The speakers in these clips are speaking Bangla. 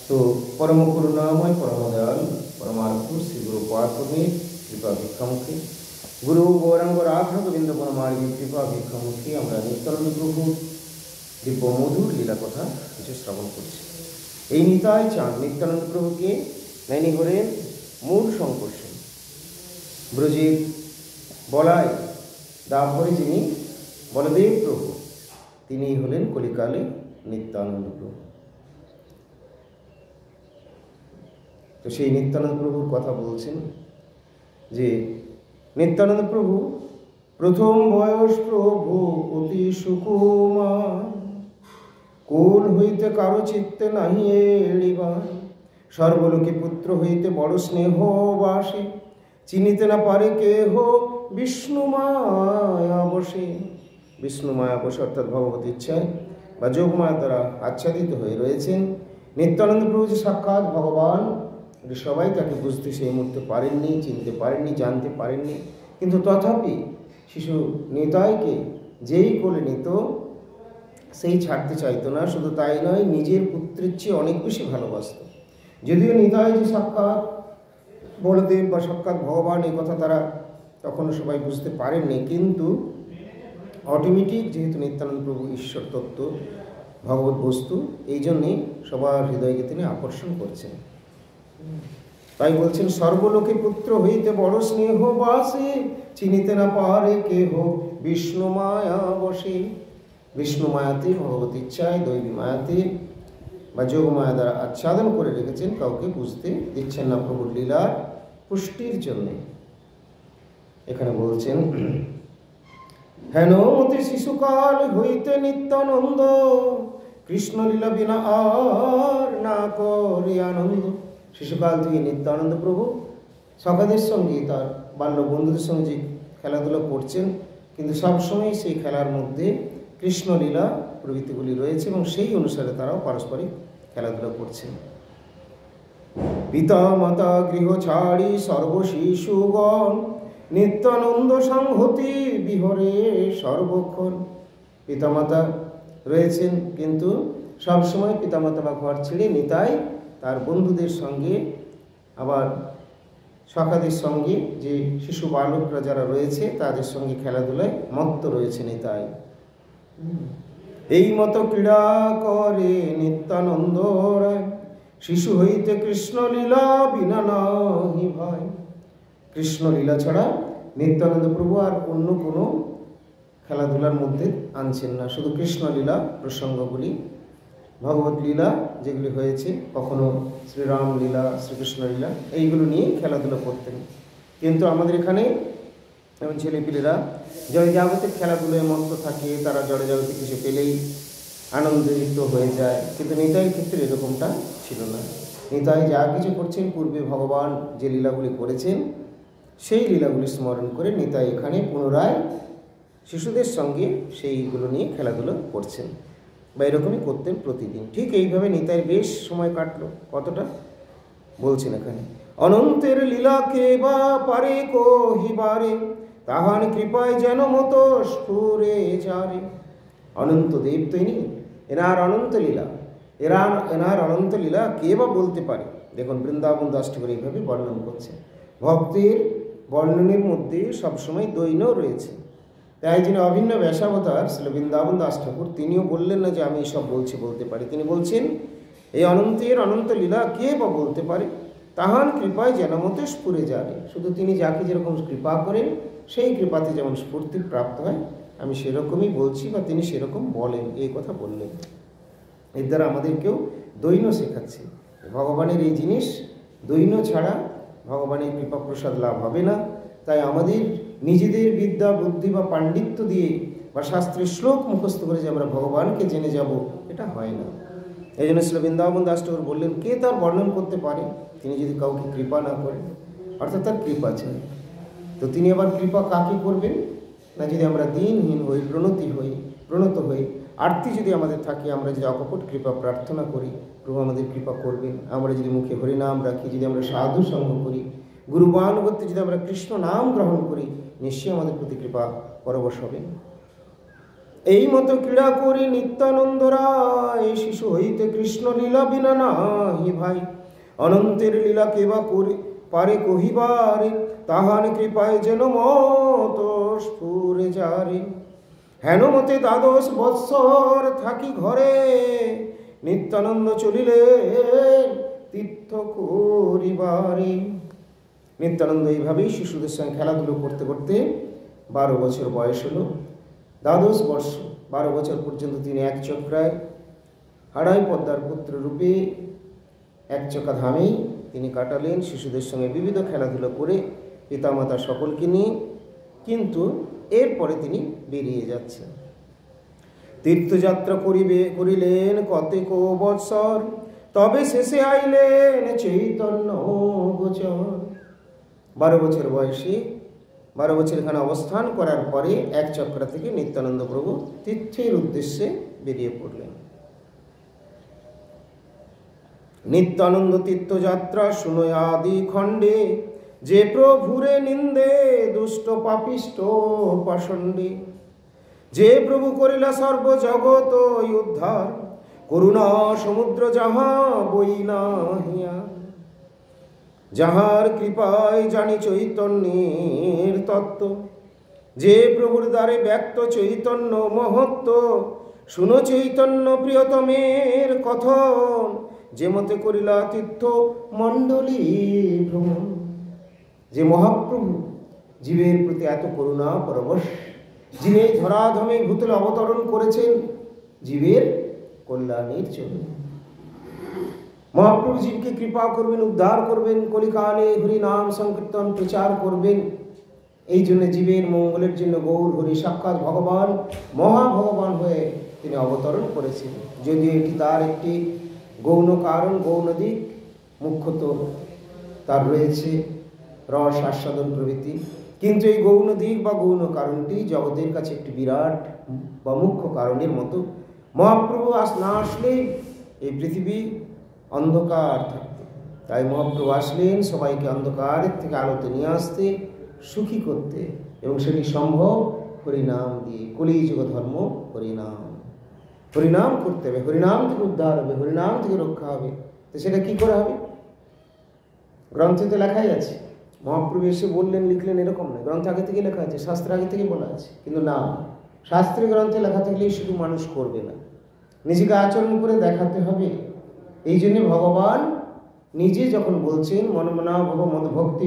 तो परम करुणामय परम दयाल परमात्म श्री गुरु पार्वती कृपा भिक्षामुखी गुरु गौरांग राधा गोविंद बनमार्गी कृपा भिक्षामुखी আমরা নিত্যানন্দ প্রভু দিব্য মধুর লীলা কথা কিছু শ্রবণ করছি। এই নিতাই চাঁদ নিত্যানন্দ প্রভুকে নাইনি হলেন মূল সংকর্ষণ ব্রজের বলাই দাভরে যিনি বলদেব প্রভু তিনি হলেন কলিকালে নিত্যানন্দ প্রভু। তো সেই নিত্যানন্দ প্রভুর কথা বলছেন যে নিত্যানন্দ প্রভু প্রথম বয়স প্রভু অতি সুকুমার, কোল হইতে কারো চিত্তে নাহি এড়িবার, সর্বলোকে পুত্র হইতে বড় স্নেহ বাসে, চিনিতে না পারে কেহ বিষ্ণু মায়া বসে। বিষ্ণু মায়া বসে অর্থাৎ ভগবত ইচ্ছায় বা যোগমায়া দ্বারা আচ্ছাদিত হয়ে রয়েছেন নিত্যানন্দ প্রভু যে সাক্ষাৎ ভগবান, সবাই তাকে বুঝতে সেই মুহূর্তে পারেননি, চিনতে পারেননি, জানতে পারেননি। কিন্তু তথাপি শিশু নিতাইকে যেই কোলে নিত সেই ছাড়তে চাইতো না। শুধু তাই নয়, নিজের পুত্রের চেয়ে অনেক বেশি ভালোবাসত। যদিও নিতাই যে সাক্ষাৎ বলদেব বা সাক্ষাৎ ভগবান এই কথা তারা তখনও সবাই বুঝতে পারেননি, কিন্তু অটোমেটিক যেহেতু নিত্যানন্দ প্রভু ঈশ্বর তত্ত্ব ভগবত বস্তু, এই জন্যে সবার হৃদয়কে তিনি আকর্ষণ করছেন। তাই বলছেন সর্বলোকে পুত্র হইতে বড় স্নেহ বাসে, চিনিতে না পারে কেহ বিষ্ণু মায়া বসে। বিষ্ণু মায়াতে ভগবত ইচ্ছায় দৈবী মায়াতে বা যোগ মায়া দ্বারা আচ্ছাদন করে রেখেছেন, কাউকে বুঝতে দিচ্ছেন না প্রভুর লীলার পুষ্টির জন্য। এখানে বলছেন হেন মতে শিশুকাল হইতে নিত্যানন্দ, কৃষ্ণলীলা বিনা আর না করে আনন্দ। শিশুকাল থেকে নিত্যানন্দ প্রভু সখাদের সঙ্গে তার বাল্য বন্ধুদের সঙ্গে যে খেলাধুলা করছেন, কিন্তু সবসময় সেই খেলার মধ্যে কৃষ্ণলীলা প্রভৃতিগুলি রয়েছে এবং সেই অনুসারে তারাও পারস্পরিক খেলাধুলা করছেন। পিতা মাতা গৃহ ছাড়ি সর্বশিশুগণ, নিত্যানন্দ সংহতি বিহরে সর্বক্ষণ। পিতামাতা রয়েছেন কিন্তু সবসময় পিতামাতা বা ঘর ছেড়ে নিতাই তার বন্ধুদের সঙ্গে আবার সখাদের সঙ্গে যে শিশু বালকরা যারা রয়েছে তাদের সঙ্গে খেলাধুলায় মত্ত রয়েছে নিতাই। এই মতো ক্রীড়া করে নিত্যানন্দ রায়, শিশু হইতে কৃষ্ণলীলা বিনা নাহি ভাই। কৃষ্ণলীলা ছাড়া নিত্যানন্দ প্রভু আর অন্য কোনো খেলাধুলার মধ্যে আনছেন না। শুধু কৃষ্ণলীলা প্রসঙ্গগুলি, ভগবত লীলা যেগুলি হয়েছে, কখনো শ্রীরাম লীলা, শ্রীকৃষ্ণ লীলা, এইগুলো নিয়ে খেলাধুলা করতেন। কিন্তু আমাদের এখানে যেমন ছেলেপিলেরা জয় জাগতিক খেলাধুলায় মত্ত থাকে, তারা জড়ে জাগতিক কিছু পেলেই আনন্দিত হয়ে যায়, কিন্তু নিতাইয়ের ক্ষেত্রে এরকমটা ছিল না। নিতাই যা কিছু করছেন পূর্বে ভগবান যে লীলাগুলি করেছেন সেই লীলাগুলি স্মরণ করে নিতাই এখানে পুনরায় শিশুদের সঙ্গে সেইগুলো নিয়ে খেলাধুলো করছেন বা এরকমই করতেন প্রতিদিন। ঠিক এইভাবে নিতাইয়ের বেশ সময় কাটলো। কতটা বলছেন এখানে, অনন্তের লীলাকে বা পারে কহিবারে, তাহার কৃপায় যেন মতো স্ফুরে যারে। অনন্ত দেব তিনি, এনার অনন্ত লীলা, এনার অনন্ত লীলা কে বা বলতে পারে। দেখুন বৃন্দাবন দাস ঠাকুর এইভাবে বর্ণন করছে। ভক্তের বর্ণনের মধ্যে সবসময় দৈন্য রয়েছে। তাই যিনি অভিন্ন ব্যাসাবতার শ্রী বৃন্দাবন দাস ঠাকুর, তিনিও বললেন না যে আমি সব বলতে পারি। তিনি বলছেন এই অনন্তের অনন্ত লীলা কে বা বলতে পারে, তাহার কৃপায় যেন মতো স্ফুরে যারে। শুধু তিনি যাকে যেরকম কৃপা করেন সেই কৃপাতে যেমন স্ফূর্তি প্রাপ্ত হয়, আমি সেরকমই বলছি বা তিনি সেরকম বলেন, এই কথা বললেন। এর দ্বারা আমাদেরকেও দৈন্য শেখাচ্ছে। ভগবানের এই জিনিস, দৈন্য ছাড়া ভগবানের কৃপা প্রসাদ লাভ হবে না। তাই আমাদের নিজেদের বিদ্যা বুদ্ধি বা পাণ্ডিত্য দিয়ে বা শাস্ত্রের শ্লোক মুখস্থ করে যে আমরা ভগবানকে জেনে যাব, এটা হয় না। এই জন্য শ্রী বৃন্দাবন দাস ঠাকুর বললেন কে তার বর্ণন করতে পারে তিনি যদি কাউকে কৃপা না করেন, অর্থাৎ তার কৃপা চাই। তো তিনি আবার কৃপা কাকে করবেন না, যদি আমরা দিনহীন হই, প্রণত হই, আরতি যদি আমাদের থাকে, আমরা যদি অকপট কৃপা প্রার্থনা করি, প্রভু আমাদের কৃপা করবেন। আমরা যদি মুখে হরিনাম রাখি, যদি আমরা সাধু সঙ্গ করি, গুরুবানুগত্যে যদি আমরা কৃষ্ণ নাম গ্রহণ করি, নিশ্চয়ই আমাদের প্রতি কৃপা পরবশ হবেন। এই মতো ক্রীড়া করি নিত্যানন্দ রায়, শিশু হইতে কৃষ্ণ লীলা বিনা নাহি ভাই। অনন্তের লীলা কেবা করে পারে কহিবারে, তাহার কৃপায় যেন মত স্ফুরে যারে। হেন মতে 12 বৎসর থাকি ঘরে, নিত্যানন্দ চলিলেন তীর্থ করিবারে। নিত্যানন্দ এইভাবেই শিশুদের সঙ্গে খেলাধুলো করতে করতে 12 বছর বয়স হলো। 12 বর্ষ 12 বছর পর্যন্ত তিনি এক চক্রায় হাড়াই পদ্মার পুত্র রূপে এক চকা ধামেই তিনি কাটালেন, শিশুদের সঙ্গে বিবিধ খেলাধুলো করে পিতামাতা সকলকে নিয়ে। কিন্তু এরপরে তিনি বেরিয়ে যাচ্ছেন। তীর্থযাত্রা করিলেন কতেক বৎসর, তবে শেষে আইলেন চৈতন্য গোচর। 12 বছর বয়সে 12 বছর এখানে অবস্থান করার পরে এক চক্রা থেকে নিত্যানন্দ প্রভু তীর্থের উদ্দেশ্যে বেরিয়ে পড়লেন। নিত্যানন্দ তীর্থযাত্রা শুনো আদি খণ্ডে, যে প্রভুরে নিন্দে দুষ্ট পাপিষ্ট পাষণ্ডে। যে প্রভু করিলা সর্বজগৎ উদ্ধার, করুণা সমুদ্র যাহা বই নাহিয়া। যাহার কৃপায় জানি চৈতন্যের তত্ত্ব, যে প্রভুর দ্বারে ব্যক্ত চৈতন্য মহত্ব। শুনো চৈতন্য প্রিয়তমের কথন, যে মতে করিলা তীর্থ মণ্ডলী ভ্রমণ। যে মহাপ্রভু জীবের প্রতি এত করুণা পরবশ, যিনি ধরাধামে ভূতলে অবতরণ করেছেন জীবের কল্যাণের জন্য। মহাপ্রভু জীবকে কৃপা করবেন, উদ্ধার করবেন, কলিকালে হরি নাম সংকীর্তন প্রচার করবেন। এই জন্য জীবের মঙ্গলের জন্য গৌর হরি সাক্ষাৎ ভগবান মহাভগবান হয়ে তিনি অবতরণ করেছেন। যদিও এটি তার একটি গৌণ কারণ, গৌণ দিক, মুখ্যত তার রয়েছে রস আস্বাদন প্রভৃতি, কিন্তু এই গৌণ দিক বা গৌণ কারণটি জগতের কাছে একটি বিরাট বা মুখ্য কারণের মতো। মহাপ্রভু না আসলে এই পৃথিবী অন্ধকার থাকত, তাই মহাপ্রভু আসলেন সবাইকে অন্ধকারের থেকে আলোতে নিয়ে আসতে, সুখী করতে, এবং সেটি সম্ভব হরিনাম দিয়ে। কলিযুগ ধর্ম হরিনাম, হরিনাম করতে হবে, হরিনাম থেকে উদ্ধার হবে, হরিনাম থেকে রক্ষা হবে। তো সেটা কি করে হবে? গ্রন্থে তো লেখাই আছে। মহাপ্রভু এসে বললেন লিখলেন এরকম নয়, গ্রন্থে আগে থেকে লেখা আছে, শাস্ত্র আগে থেকে বলা আছে। কিন্তু না, শাস্ত্রে গ্রন্থে লেখা থাকলেই শুধু মানুষ করবে না, নিজেকে আচরণ করে দেখাতে হবে। এই জন্যে ভগবান নিজে যখন বলছেন মনমনা ভব মদভক্তি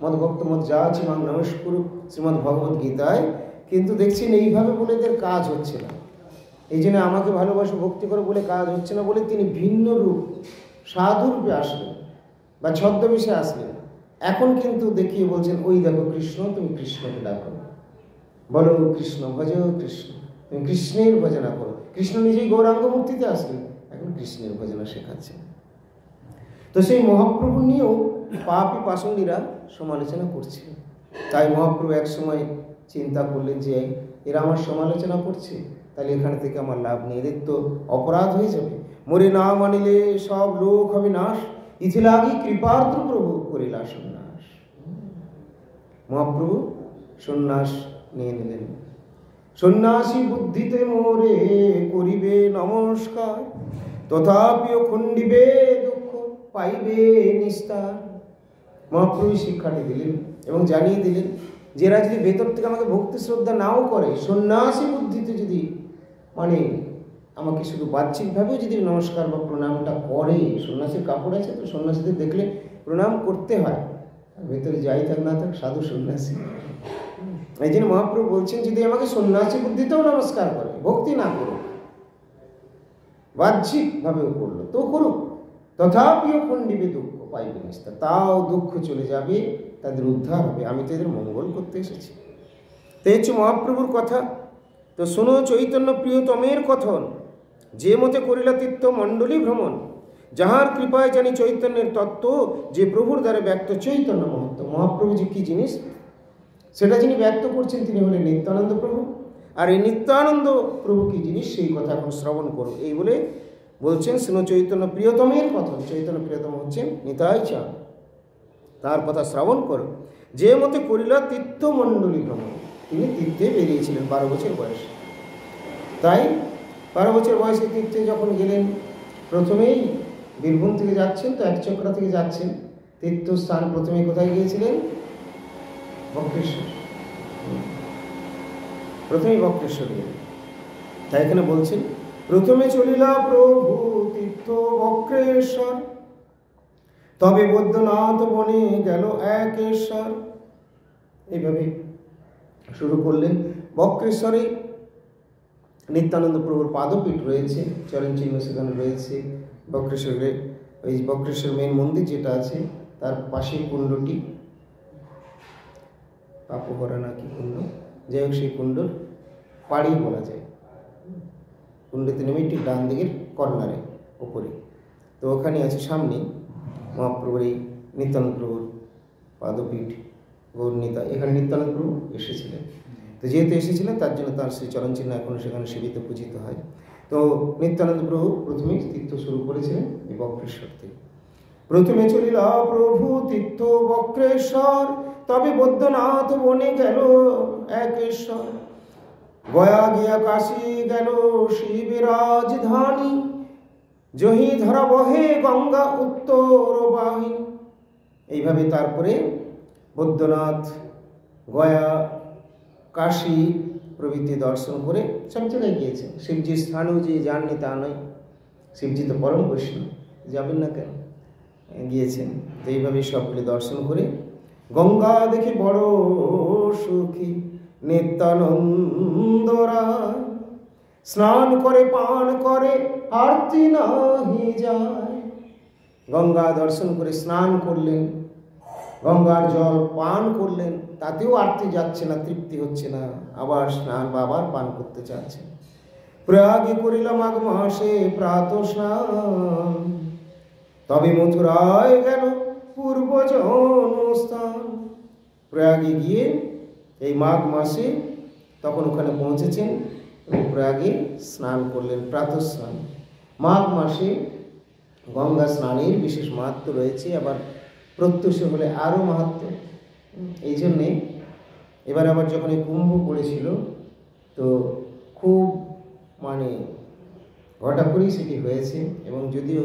মদভক্ত মদ যা আছে মাং নমস্কুরু শ্রীমদ্ ভগবদ্ গীতায়, কিন্তু দেখছেন এইভাবে বলে এদের কাজ হচ্ছে না। এই জন্য আমাকে ভালোবাসো ভক্তি করো বলে কাজ হচ্ছে না বলে তিনি ভিন্ন রূপ সাধু রূপে আসলেন বা ছদ্মবেশে আসলেন। এখন কিন্তু দেখিয়ে বলছেন ওই দেখো কৃষ্ণ, তুমি কৃষ্ণকে ডাকো, বলো কৃষ্ণ, ভজ কৃষ্ণ, তুমি কৃষ্ণের ভজনা করো। কৃষ্ণ নিজেই গৌরাঙ্গ মূর্তিতে আসলেন, এখন কৃষ্ণের ভজনা শেখাচ্ছেন। তো সেই মহাপ্রভু নিয়েও পাপী পাষণ্ডীরা সমালোচনা করছে। তাই মহাপ্রভু এক সময় চিন্তা করলেন যে এরা আমার সমালোচনা করছে, তাহলে এখান থেকে আমার লাভ নেই, এদের তো অপরাধ হয়ে যাবে। মরে না মানিলে সব লোক হবে নাশ, ইথিলাগি কৃপার্দ্র প্রভু করিলা সন্ন্যাস। মহাপ্রভু সন্ন্যাস নিয়ে নিলেন। সন্ন্যাসী বুদ্ধিতে মোরে করিবে নমস্কার, তথাপিও খণ্ডিবে দুঃখ পাইবে নিস্তার। মহাপ্রভু শিক্ষাটি দিলেন এবং জানিয়ে দিলেন যে এরা যদি ভেতর থেকে আমাকে ভক্তি শ্রদ্ধা নাও করে, সন্ন্যাসী বুদ্ধিতে যদি মানে আমাকে শুধু বাহ্যিকভাবেও যদি নমস্কার বা প্রণামটা করে, সন্ন্যাসীর কাপড় আছে তো সন্ন্যাসীদের দেখলে প্রণাম করতে হয়, ভেতরে যাই থাক না থাক সাধু সন্ন্যাসী। এই জন্য মহাপ্রভু বলছেন যদি আমাকে সন্ন্যাসী বুদ্ধিতেও নমস্কার করে, ভক্তি না করুক, বাহ্যিকভাবেও করলো তো করুক, তথাপিও খণ্ডিবে দুঃখ পাইবে নিস্তার, তাও দুঃখ চলে যাবে, তাদের উদ্ধার হবে, আমি তো এদের মঙ্গল করতে এসেছি। তো হচ্ছে মহাপ্রভুর কথা। তো শোনো চৈতন্য প্রিয়তমের কথন, যে মতে করিলা তীর্থ মণ্ডলী ভ্রমণ। যাহার কৃপায় জানি চৈতন্যের তত্ত্ব, যে প্রভুর দ্বারা ব্যক্ত চৈতন্য মহত্ব। মহাপ্রভু যে কী জিনিস সেটা যিনি ব্যক্ত করছেন তিনি হলেন নিত্যানন্দ প্রভু। আর এই নিত্যানন্দ প্রভু কী জিনিস সেই কথা এখন শ্রবণ করো, এই বলে বলছেন শোনো চৈতন্য প্রিয়তমের কথন। চৈতন্য প্রিয়তম হচ্ছেন নিতাই চাঁদ, তার কথা শ্রবণ করো। যে মতে করিলা তীর্থ মণ্ডলী ভ্রমণ, তিনি তীর্থে বেরিয়েছিলেন 12 বছর বয়সে। তাই 12 বছর বয়সে তীর্থে যখন গেলেন, প্রথমেই বীরভূম থেকে যাচ্ছেন, তো একচক্রা থেকে যাচ্ছেন, তীর্থস্থান প্রথমে কোথায় গিয়েছিলেন? বক্রেশ্বর। প্রথমেই বক্রেশ্বর গেলেন। তাই এখানে বলছেন, প্রথমে চলিলা প্রভু তীর্থ বক্রেশ্বর, তবে বৈদ্যনাথ বনে গেল একেশ্বর। এইভাবে শুরু করলেন। বক্রেশ্বরে নিত্যানন্দ প্রভুর পাদপীঠ রয়েছে, চরণ চিহ্ন সেখানে রয়েছে। বক্রেশ্বরে ওই বক্রেশ্বর মেন মন্দির যেটা আছে তার পাশে কুণ্ডটি, পাপহরা নাকি কুণ্ড, যাই হোক সেই কুণ্ডর পাড়ি বলা যায়। কুণ্ডতে নেমে ঠিক ডান দিকের কর্নারে ওপরে, তো ওখানে আছে সামনে মহাপ্রভুর এই নিত্যানন্দ প্রভুর পাদপীঠ গৌরনীতা। এখানে নিত্যানন্দ প্রভু এসেছিলেন, তো যেহেতু এসেছিলেন তার জন্য তার সেই চরণ চিহ্ন এখনও সেখানে সেবিত পূজিত হয়। তো নিত্যানন্দ প্রভু প্রথমেই তীর্থ শুরু করেছিলেন এই বক্রেশ্বর থেকে। প্রথমে চলিলা প্রভু তীর্থ বক্রেশ্বর, তবে বৈদ্যনাথ বনে গেল একেশ্বর। গয়া গিয়া কাশী গেল শিবের রাজধানী, জহি ধরা বহে গঙ্গা উত্তর বাহিনী। এইভাবে তারপরে বৈদ্যনাথ, গয়া, কাশী প্রভৃতি দর্শন করে সব জায়গায় গিয়েছেন। শিবজির স্থানেও যে যাননি তা নয়, শিবজি তো পরম বৈষ্ণব, যাবেন না কেন, গিয়েছেন। তো এইভাবে সবগুলি দর্শন করে গঙ্গা দেখে বড় সুখী নিত্যানন্দরা, স্নান করে পান করে আরতি নাহি যায়। গঙ্গা দর্শন করে স্নান করলেন, গঙ্গার জল পান করলেন, তাতেও আরতি যাচ্ছে না, তৃপ্তি হচ্ছে না, আবার স্নান বা আবার পান করতে চাচ্ছেন। প্রয়াগে করিল মাঘ মাসে প্রাত স্নান, তবে মথুরায় গেল পূর্ব জন্মস্থান। প্রয়াগে গিয়ে এই মাঘ মাসে তখন ওখানে পৌঁছেছেন এবং প্রয়াগে স্নান করলেন, প্রাতঃ স্নান। মাঘ মাসে গঙ্গা স্নানের বিশেষ মাহাত্ম্য রয়েছে, আবার প্রত্যুষ হলে আরও মাহাত্ম্য। এই জন্যে এবার আবার যখন এই কুম্ভ পড়েছিল, তো খুব মানে ঘটাকরেই সেটি হয়েছে। এবং যদিও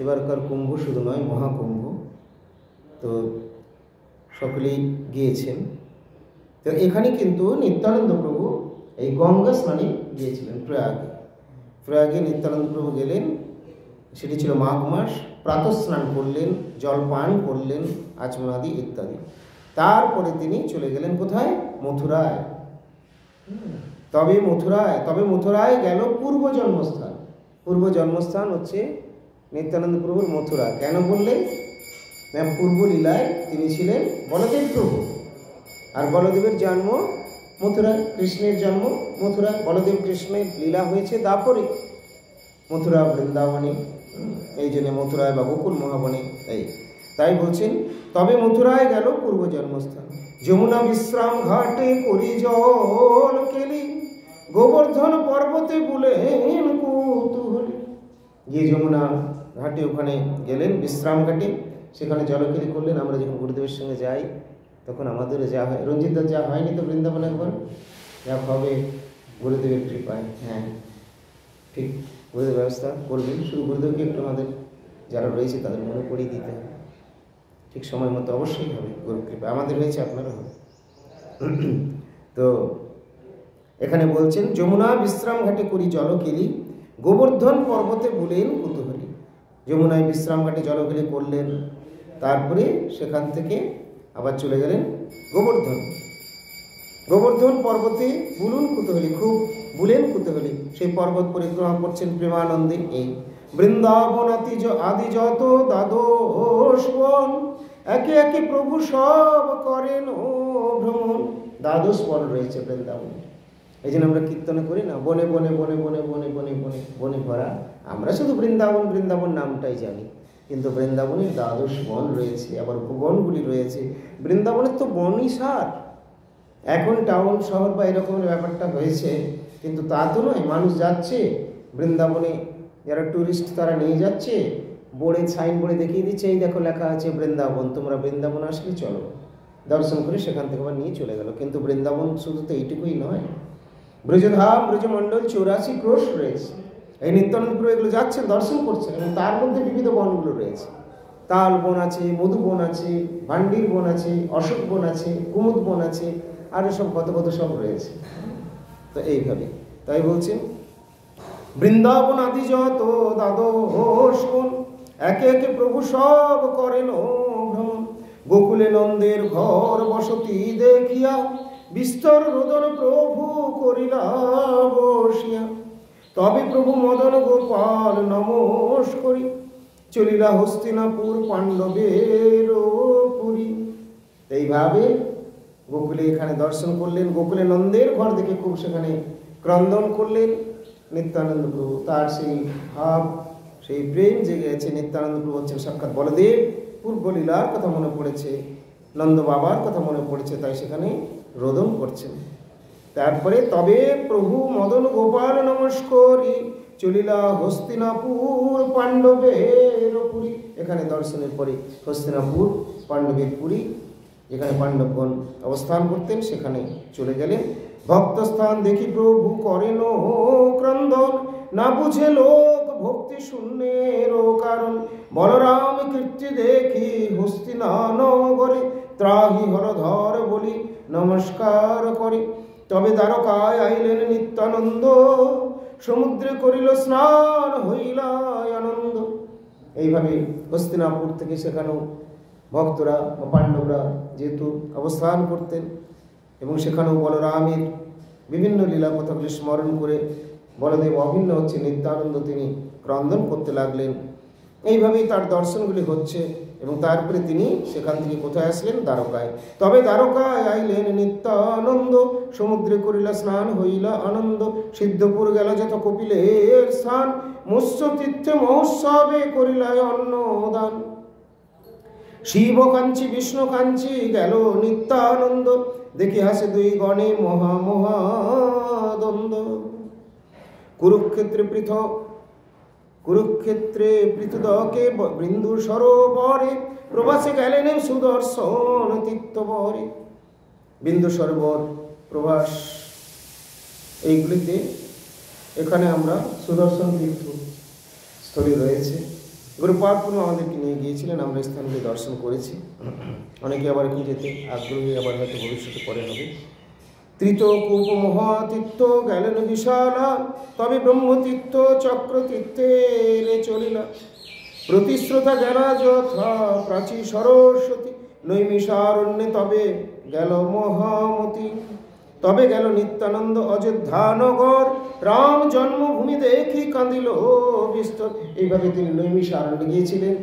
এবারকার কুম্ভ শুধু নয়, মহাকুম্ভ, তো সকলেই গিয়েছেন। তো এখানে কিন্তু নিত্যানন্দ প্রভু এই গঙ্গা স্নানে গিয়েছিলেন প্রয়াগে। প্রয়াগে নিত্যানন্দ প্রভু গেলেন, সেটি ছিল মাঘ মাস। প্রাতঃ স্নান করলেন, জল পান করলেন, আচমনাদি ইত্যাদি। তারপরে তিনি চলে গেলেন কোথায়? মথুরায়। তবে মথুরায় গেল পূর্ব জন্মস্থান। পূর্ব জন্মস্থান হচ্ছে নিত্যানন্দ প্রভুর মথুরা। কেন বললেন? পূর্ব লীলায় তিনি ছিলেন বলদেব প্রভু, আর বলদেবের জন্ম মথুরায়, কৃষ্ণের জন্ম মথুরায়। বলদেব কৃষ্ণের লীলা হয়েছে দাপরে, মথুরা বৃন্দাবনে, এই জন্য মথুরায় বা গোকুল মহাবনে। তাই বলছেন, তবে মথুরায় গেল পূর্ব জন্মস্থান। যমুনা বিশ্রাম ঘাটে করি জল কেলি, গোবর্ধন পর্বতে বুলেন কৌতূহলী। গিয়ে যমুনা ঘাটে ওখানে গেলেন, বিশ্রাম ঘাটে, সেখানে জলকেলি করলেন। আমরা যখন গুরুদেবের সঙ্গে যাই তখন আমাদেরও যা হয়। রঞ্জিতদার যা হয়নি তো বৃন্দাবনে একবার, যা হবে গুরুদেবের কৃপায়। হ্যাঁ ঠিক, গুরুদেব ব্যবস্থা করবেন। শুধু গুরুদেবকে একটু আমাদের যারা রয়েছে তাদের মনে করিয়ে দিতে হবে, ঠিক সময় মতো অবশ্যই হবে। গুরু কৃপা আমাদের হয়েছে, আপনারা হবে। তো এখানে বলছেন, যমুনা বিশ্রাম ঘাটে করি জলকেলি, গোবর্ধন পর্বতে বুলেন কুতূহলী। যমুনায় বিশ্রাম ঘাটে জলকেলি করলেন, তারপরে সেখান থেকে আবার চলে গেলেন গোবর্ধন পর্বতে বুলুন কুতূহলী, খুব বুলেন কুতূহলী। সেই পর্বত পরিক্রমা করছেন প্রেমানন্দে। এই বৃন্দাবন আদি যত দ্বাদশ বন, একে একে প্রভু সব করেন ও ভ্রমণ। দ্বাদশ বন রয়েছে বৃন্দাবনে, এই জন্য আমরা কীর্তনে করি না, বনে বনে বনে বনে বনে বনে বনে বনে ভরা। আমরা শুধু বৃন্দাবন বৃন্দাবন নামটাই জানি, কিন্তু বৃন্দাবনের দ্বাদশ বন রয়েছে, আবার উপবনগুলি রয়েছে। বৃন্দাবনের তো বনই সার। এখন টাউন শহর বা এরকমের ব্যাপারটা হয়েছে, কিন্তু তা তো নয়। মানুষ যাচ্ছে বৃন্দাবনে, যারা ট্যুরিস্ট তারা নিয়ে যাচ্ছে, বোর্ডে সাইন বোর্ডে দেখিয়ে দিচ্ছে, এই দেখো লেখা আছে বৃন্দাবন, তোমরা বৃন্দাবন আসলে চলো, দর্শন করে সেখান থেকে আবার নিয়ে চলে গেল। কিন্তু বৃন্দাবন শুধু তো এইটুকুই নয়, ব্রজধাম ব্রজমণ্ডল 84 ক্রোশ রয়েছে। এই নিত্যানন্দ প্রভু এগুলো যাচ্ছেন, দর্শন করছেন, এবং তার মধ্যে বিবিধ বনগুলো রয়েছে। তাল বন আছে, মধু বন আছে, ভান্ডির বন আছে, অশোক বন আছে, কুমুদ বন আছে, আর সব কত কত সব রয়েছে। তো এইভাবে তাই বলছেন বৃন্দাবন আদি যত দ্বাদশ বন, একে একে প্রভু সব করেন ভ্রমণ। গোকুলে নন্দের ঘর বসতি দেখিয়া, বিস্তর রোদন প্রভু করিলা বসিয়া। তবে প্রভু মদন গোপাল নমস্করি, চলিলা হস্তিনাপুর পাণ্ডবের পুরী। এইভাবে গোকুলে এখানে দর্শন করলেন, গোকুলে নন্দের ঘর দেখে খুব সেখানে ক্রন্দন করলেন নিত্যানন্দ প্রভু। তার সেই ভাব, সেই প্রেম জেগে আছে। নিত্যানন্দ প্রভু হচ্ছেন সাক্ষাৎ বলদেব। পূর্ব লীলার কথা মনে পড়েছে, নন্দ বাবার কথা মনে পড়েছে, তাই সেখানে রোদন করছেন। তারপরে তবে প্রভু মদন গোপাল নমস্করি, চলিলা হস্তিনাপুর পাণ্ডবের পুরী। এখানে দর্শনের পরে হস্তিনাপুর পাণ্ডবের পুরী, যেখানে পাণ্ডবগণ অবস্থান করতেন, সেখানে চলে গেলেন। ভক্তস্থান দেখি প্রভু করেন ক্রন্দন, না বুঝে লোক ভক্তি শূন্যের কারণ। বলরাম কীর্তি দেখি হস্তিনানগরে, ত্রাহি হরধর বলি নমস্কার করে। তবে দ্বারকায় আইলেন নিত্যানন্দ, সমুদ্রে করিল স্নান হইলা আনন্দ। এইভাবে হস্তিনাপুর থেকে সেখানেও ভক্তরা বা পাণ্ডবরা যেহেতু অবস্থান করতেন, এবং সেখানেও বলরামের বিভিন্ন লীলা কথাগুলি স্মরণ করে বলদেব অভিন্ন হচ্ছে নিত্যানন্দ, তিনি ক্রন্দন করতে লাগলেন। এইভাবেই তার দর্শনগুলি হচ্ছে, এবং তারপরে তিনি সেখান থেকে কোথায় আসলেন? দ্বারকায়। তবে দ্বারকায় আইলেন নিত্যানন্দ, সমুদ্রে করিলা স্নান হইলা আনন্দ। সিদ্ধপুর গেল যত কপিলের স্থান, মৎস্য তীর্থে মহোৎসবে করিলা অন্নদান। শিব কাঞ্চি বিষ্ণু কাঞ্চি গেল নিত্যানন্দ, দেখি হাসে দুই গণে মহা মহাদ্বন্দ্ব। কুরুক্ষেত্রে পৃথুদকে বৃন্দু সরোবরে, প্রভাসে গেলেন সুদর্শন তীর্থবরে। বিন্দু সরোবর, প্রভাস, এইগুলিতে এখানে আমরা সুদর্শন তীর্থ স্থলী রয়েছে। গুরুপাদ আমাদেরকে নিয়ে গিয়েছিলেন, আমরা স্থানগুলি দর্শন করেছি। অনেকে আবার এখন যেতে আগ্রহী, আবার হয়তো ভবিষ্যতে পরে হবে। ত্রিতকূপ মহাতীর্থ গেলেন বিশালা, তবে ব্রহ্মতীর্থ চক্রতীর্থে চলিলা। প্রতিশ্রোতা গেলা যথা প্রাচী সরস্বতী, নৈমিষারণ্যে তবে গেল মহামতি। তবে গেল নিত্যানন্দ অযোধ্যানগর, রাম জন্মভূমি দেখি কাঁদিল বিস্তর। এইভাবে তিনি নৈমিষারণ্যে গিয়েছিলেন,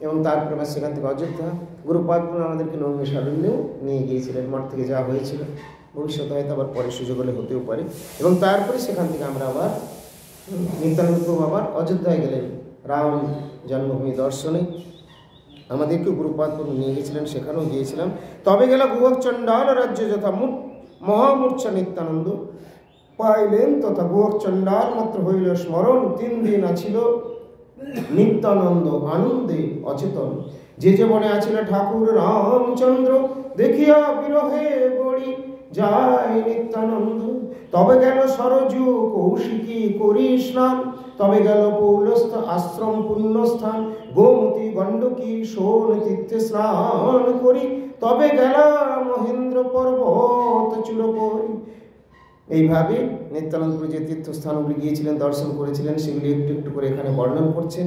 এবং তারপরে সেখান থেকে অযোধ্যা। গুরুপাদ আমাদেরকে নৈমিষারণ্যেও নিয়ে গিয়েছিলেন। মঠ থেকে যা হয়েছিল, ভবিষ্যতে হয়তো আবার পরে সুযোগ হলে হতেও পারে। এবং তারপরে সেখান থেকে আমরা আবার নিত্যানন্দ প্রভু আবার অযোধ্যায় গেলেন রাম জন্মভূমি দর্শনে। আমাদেরকে গুরুপাদ নিয়ে গিয়েছিলেন, সেখানেও গিয়েছিলাম। তবে গেল গুহক চণ্ডাল রাজ্য যথা মহামূর্ছা নিত্যানন্দ, পাইলেন তথা গুহক চণ্ডাল মাত্র হইল স্মরণ। 3 দিন আছিল নিত্যানন্দ আনন্দে অচেতন, যে যে বনে আছিল ঠাকুর রামচন্দ্র, দেখিয়া বিরহে গড়ি যায় নিত্যানন্দ। তবে গেল সরজু কৌশিকী করি স্নান, তবে গেল পৌলস্থ আশ্রম পুণ্যস্থান। গোমতী গণ্ডকী সোন তীর্থে স্নান করি, তবে গেল মহেন্দ্র পর্বত চূড়পরি। এইভাবে নিত্যানন্দ যে তীর্থস্থানগুলি গিয়েছিলেন, দর্শন করেছিলেন, সেগুলি একটু একটু করে এখানে বর্ণন করছেন।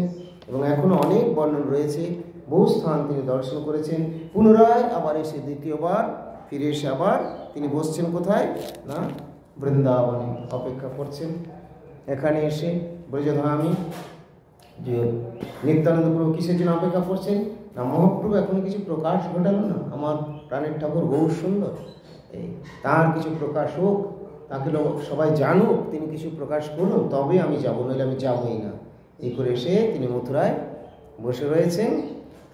এবং এখনও অনেক বর্ণন রয়েছে, বহু স্থান তিনি দর্শন করেছেন। পুনরায় আবার এসে দ্বিতীয়বার ফিরে এসে আবার তিনি বসছেন কোথায়? না, বৃন্দাবনে অপেক্ষা করছেন। এখানে এসে ব্রজধামী যে নিত্যানন্দ প্রভু কিসের জন্য অপেক্ষা করছেন? না, মহাপ্রভু এখনো কিছু প্রকাশ ঘটালো না, আমার প্রাণের ঠাকুর বহু সুন্দর, তার কিছু প্রকাশ হোক, তাকে সবাই জানুক, তিনি কিছু প্রকাশ করুন, তবে আমি যাবো, নইলে আমি যাবই না। এই করে এসে তিনি মথুরায় বসে রয়েছেন।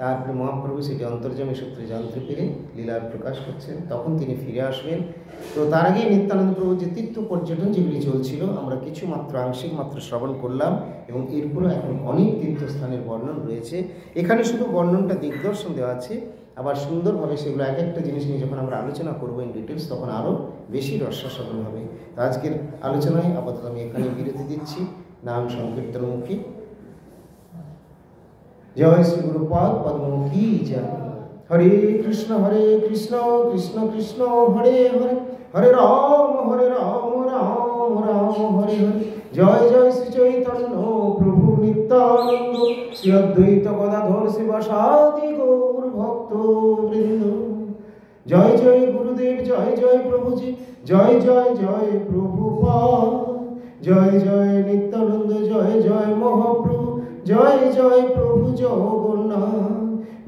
তারপরে মহাপ্রভু সেটি অন্তর্যামী সূত্রে জানতে পেরে লীলার প্রকাশ করছেন, তখন তিনি ফিরে আসবেন। তো তার আগেই নিত্যানন্দ প্রভু যে তীর্থ পর্যটন যেগুলি চলছিল আমরা কিছু মাত্র আংশিক মাত্র শ্রবণ করলাম, এবং এরপরও এখন অনেক তীর্থস্থানের বর্ণন রয়েছে। এখানে শুধু বর্ণনটা দিগদর্শন দেওয়া আছে, আবার সুন্দরভাবে সেগুলো এক একটা জিনিস নিয়ে যখন আমরা আলোচনা করবো ইন ডিটেলস তখন আরও বেশি রসাস্বাদন হবে। তো আজকের আলোচনায় আপাতত আমি এখানে বিরতি দিচ্ছি। নাম সংকীর্তনমুখী। জয় শ্রী গুরুপাদ পদ্ম কি জয়। হরে কৃষ্ণ কৃষ্ণ কৃষ্ণ হরে হরে, হরে রাম রাম রাম হরে হরে। জয় জয় শ্রী চৈতন্য প্রভু নিত্যানন্দ, শ্রী অদ্বৈত গদাধর শিবাসাদি গৌর ভক্ত বৃন্দ। জয় জয় গুরুদেব, জয় জয় প্রভুজি, জয় জয় জয় প্রভুপাদ, জয় জয় নিত্যানন্দ, জয় জয় মহাপ্রভু, জয় জয় প্রভু জগন্নাথ,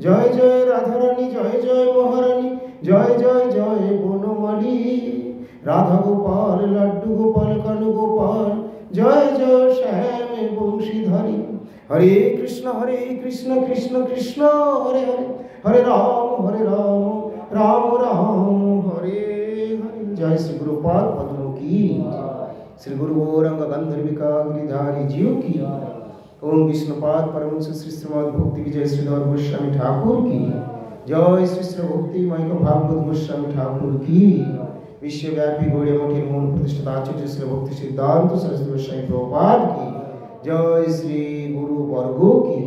জয় জয় রাধারানী, জয় জয় মহারানী, জয় জয় জয় বনমালী, রাধা গোপাল লাড্ডু গোপাল কানু গোপাল, জয় জয় শ্যাম বংশীধারী। হরে কৃষ্ণ কৃষ্ণ কৃষ্ণ হরে হরে, হরে রাম রাম রাম হরে হরে। জয় শ্রী গুরুপাদ পদ্ম কি, শ্রী গুরু গৌরাঙ্গ গন্ধর্বিকা गिरिधारी जीव की। ओम विष्णुपाद परमहंस श्री श्रीमद् भक्ति विजय श्रीधर गोस्वामी ठाकुर की जय। श्री श्री भक्ति माइक भागवत गोस्वामी ठाकुर की। विश्वव्यापी गौड़ीय मठेर मूल प्रतिष्ठित आचार्य श्री भक्ति सिद्धांत सरस्वती गोस्वामी प्रभुपाद की जय। श्री गुरु वर्गो की,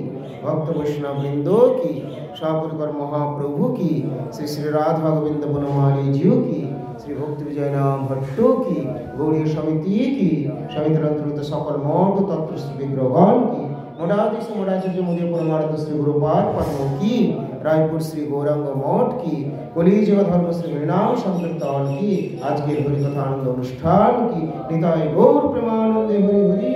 भक्त वैष्णव वृंदो की, शापुरकर महाप्रभु की, श्री श्री राधा गोविंद बनमाली जीव की, श्री भक्ति विजय नाम भट्टो की, गौड़ीय समिति की, समिति अंतर्गत सकल मठ तत्व श्री विग्रहगण की, मठाधीश मठाचार्य मुदे परमार्थ श्री गुरुपाद पद्म की, रायपुर श्री गौरांग मठ की, कलियुग धर्म श्री हरिनाम संकीर्तन की, आज के हरिकथा आनंद अनुष्ठान की, निताय गौर प्रेमानंदे हरि हरि।